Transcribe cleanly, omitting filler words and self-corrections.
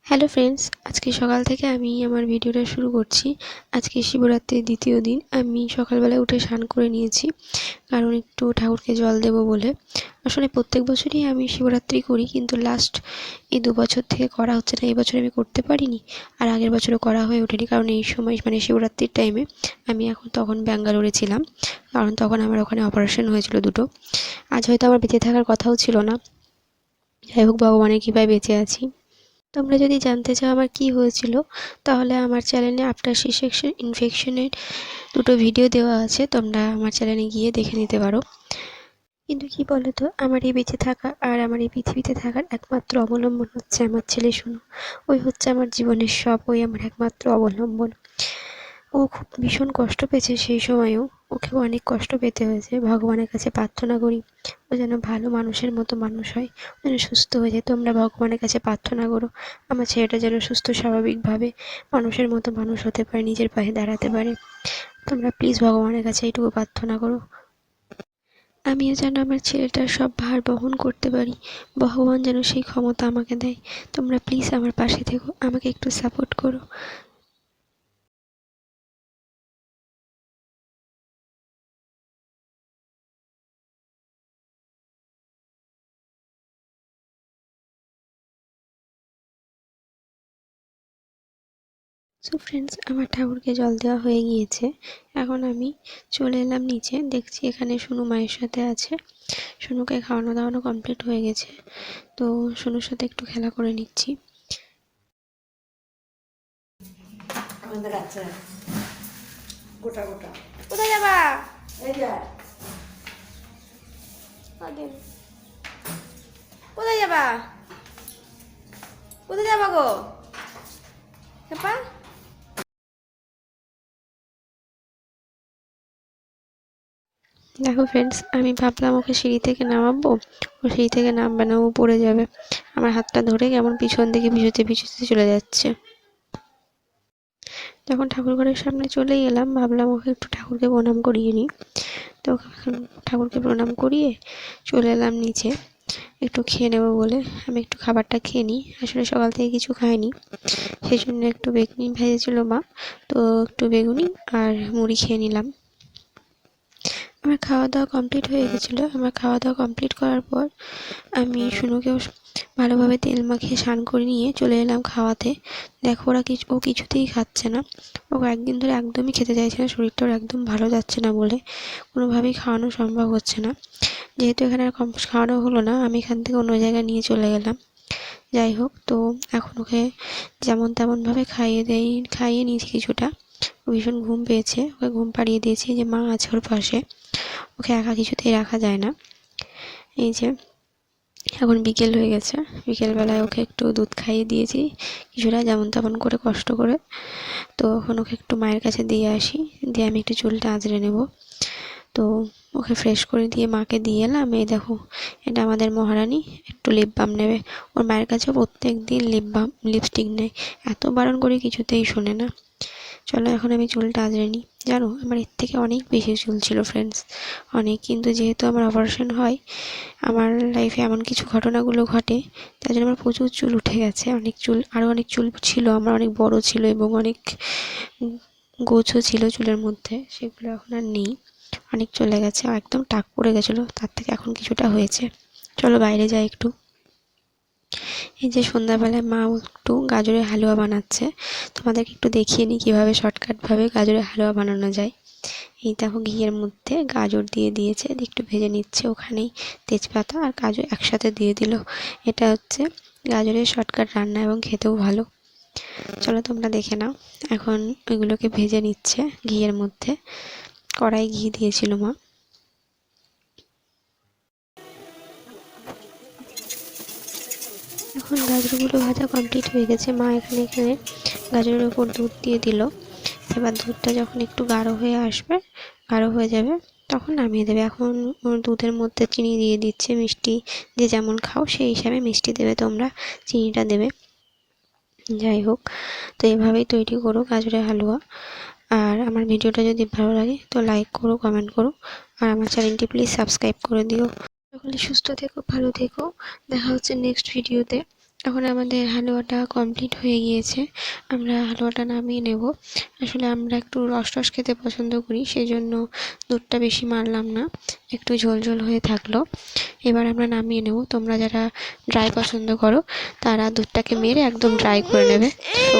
Hello friends, আজকে সকাল থেকে আমি আমার ভিডিওটা শুরু করছি। আজকে শিবরাত্রির দ্বিতীয় দিন। আমি সকালবেলা উঠে স্নান করে নিয়েছি, কারণ একটু ঠাকুরকে জল দেবো বলে। আসলে প্রত্যেক বছরই আমি শিবরাত্রি করি, কিন্তু লাস্ট এই 2 বছর থেকে করা হচ্ছে না। এই বছর আমি করতে পারিনি, আর আগের বছরও করা হয়ে ওঠেনি, কারণ এই সময় মানে শিবরাত্রির টাইমে আমি তখন ব্যাঙ্গালোরে ছিলাম, কারণ তখন আমার ওখানে অপারেশন হয়েছিল দুটো। আজ হয়তো আমার বেঁচে থাকার কথাও ছিল না, যাই হোক ভগবানের কৃপায় বেঁচে আছি। তোমরা যদি জানতে চাও আমার কি হয়েছিল, তাহলে আমার চ্যানেলে আফটার সি সেকশন ইনফেকশনের দুটো ভিডিও দেওয়া আছে, তোমরা আমার চ্যানেলে গিয়ে দেখে নিতে পারো। কিন্তু কি বলো তো, আমার এই বেঁচে থাকা আর আমার এই পৃথিবীতে থাকার একমাত্র অবলম্বন হচ্ছে আমার ছেলে সোনু। ওই হচ্ছে আমার জীবনের সব, ওই আমার একমাত্র অবলম্বন। ও খুব ভীষণ কষ্ট পেয়েছে সেই সময়েও, ওকেও অনেক কষ্ট পেতে হয়েছে। ভগবানের কাছে প্রার্থনা করি ও যেন ভালো মানুষের মতো মানুষ হয়, ও যেন সুস্থ হয়ে যায়। তোমরা ভগবানের কাছে প্রার্থনা করো আমার ছেলেটা যেন সুস্থ স্বাভাবিকভাবে মানুষের মতো মানুষ হতে পারে, নিজের পায়ে দাঁড়াতে পারে। তোমরা প্লিজ ভগবানের কাছে এইটুকু প্রার্থনা করো, আমিও যেন আমার ছেলেটার সব ভার বহন করতে পারি। ভগবান যেন সেই ক্ষমতা আমাকে দেয়। তোমরা প্লিজ আমার পাশে থেকো, আমাকে একটু সাপোর্ট করো। সো ফ্রেন্ডস, আমার ঠাকুরকে জল দেওয়া হয়ে গিয়েছে। এখন আমি চলে এলাম নিচে, দেখছি এখানে সোনু মায়ের সাথে আছে। সোনুকে খাওয়ানো দাওয়ানো কমপ্লিট হয়ে গেছে, তো সোনুর সাথে একটু খেলা করে নিচ্ছি। কোথায় যাবা? কোথায় যাবা? কোথায় যাবা গো? দেখো ফ্রেন্ডস, আমি ভাবলাম ওকে সিঁড়ি থেকে নামাবো, ও সিঁড়ি থেকে নামবে না, ও পড়ে যাবে। আমার হাতটা ধরে কেমন পিছন দিকে ভিজুতে ভিজুতে চলে যাচ্ছে। যখন ঠাকুর ঘরের সামনে চলেই এলাম, ভাবলাম ওকে একটু ঠাকুরকে প্রণাম করিয়ে নিই। তো এখন ঠাকুরকে প্রণাম করিয়ে চলে এলাম নিচে একটু খেয়ে নেবো বলে। আমি একটু খাবারটা খেয়ে নিই, আসলে সকাল থেকে কিছু খাইনি, সেই জন্য একটু বেগুনি ভেজেছিল মা, তো একটু বেগুনি আর মুড়ি খেয়ে নিলাম। আমার খাওয়া দাওয়া কমপ্লিট হয়ে গেছিলো। আমার খাওয়া দাওয়া কমপ্লিট করার পর আমি সোনুকেও ভালোভাবে তেল মাখিয়ে স্নান করে নিয়ে চলে এলাম খাওয়াতে। দেখো ও কিছুতেই খাচ্ছে না, ও একদিন ধরে একদমই খেতে চাইছে না, শরীরটা ওর একদম ভালো যাচ্ছে না বলে কোনোভাবেই খাওয়ানো সম্ভব হচ্ছে না। যেহেতু এখানে আর খাওয়ানো হলো না, আমি এখান থেকে অন্য জায়গায় নিয়ে চলে গেলাম। যাই হোক, তো এখন ওকে যেমন তেমনভাবে খাইয়ে নিয়েছি কিছুটা। ও ভীষণ ঘুম পেয়েছে, ওকে ঘুম পাড়িয়ে দিয়েছি, যে মা আছে ওর পাশে, ওকে একা কিছুতেই রাখা যায় না। এই যে এখন বিকেল হয়ে গেছে, বিকেলবেলায় ওকে একটু দুধ খাইয়ে দিয়েছি কিছুটা, যেমন তেমন করে কষ্ট করে। তো এখন ওকে একটু মায়ের কাছে দিয়ে আসি, দিয়ে আমি একটু চুলটা আঁচড়ে নেব। তো ওকে ফ্রেশ করে দিয়ে মাকে দিয়ে এলাম। এই দেখো, এটা আমাদের মহারানী একটু লিপ বাম নেবে। ওর মায়ের কাছে প্রত্যেক দিন লিপস্টিক নেয়, এত বারণ করে কিছুতেই শোনে না। চলো এখন আমি চুলটা আঁচড়ে নিই। জানো, আমার এর থেকে অনেক বেশি চুল ছিল ফ্রেন্ডস, অনেক। কিন্তু যেহেতু আমার অপারেশন হয়, আমার লাইফে এমন কিছু ঘটনাগুলো ঘটে, তার জন্য আমার প্রচুর চুল উঠে গেছে। অনেক চুল, আরও অনেক চুল ছিল আমার, অনেক বড় ছিল এবং অনেক গোছও ছিল চুলের মধ্যে, সেগুলো এখন আর নেই, অনেক চলে গেছে, একদম টাক পড়ে গেছিলো, তার থেকে এখন কিছুটা হয়েছে। চলো বাইরে যাই একটু। এই যে সন্ধ্যাবেলায় মা একটু গাজরের হালুয়া বানাচ্ছে, তোমাদেরকে একটু দেখিয়ে নিই কীভাবে শর্টকাটভাবে গাজরের হালুয়া বানানো যায়। এই দেখো, ঘিয়ের মধ্যে গাজর দিয়ে দিয়েছে, একটু ভেজে নিচ্ছে, ওখানেই তেজপাতা আর কাজু একসাথে দিয়ে দিল। এটা হচ্ছে গাজরের শর্টকাট রান্না এবং খেতেও ভালো। চলো তোমরা দেখে নাও। এখন ওইগুলোকে ভেজে নিচ্ছে ঘিয়ের মধ্যে, কড়াই ঘি দিয়েছিল মা। এখন গাজরগুলো ভাজা কমপ্লিট হয়ে গেছে, মা এখানে গাজরের ওপর দুধ দিয়ে দিল। এবার দুধটা যখন একটু গাঢ় হয়ে আসবে, গাঢ় হয়ে যাবে, তখন নামিয়ে দেবে। এখন দুধের মধ্যে চিনি দিয়ে দিচ্ছে, মিষ্টি যে যেমন খাও সেই হিসাবে মিষ্টি দেবে, তোমরা চিনিটা দেবে। যাই হোক, তো এভাবেই তৈরি করো গাজরের হালুয়া। আর আমার ভিডিওটা যদি ভালো লাগে তো লাইক করো, কমেন্ট করো, আর আমার চ্যানেলটি প্লিজ সাবস্ক্রাইব করে দিও। সকলে সুস্থ থেকো, ভালো থেকো, দেখা হচ্ছে নেক্সট ভিডিওতে। এখন আমাদের হালুয়াটা কমপ্লিট হয়ে গিয়েছে, আমরা হালুয়াটা নামিয়ে নেব। আসলে আমরা একটু রস রস খেতে পছন্দ করি, সেই জন্য দুধটা বেশি মারলাম না, একটু ঝোল ঝোল হয়ে থাকলো। এবার আমরা নামিয়ে নেব। তোমরা যারা ড্রাই পছন্দ করো তারা দুধটাকে মেরে একদম ড্রাই করে নেবে। তো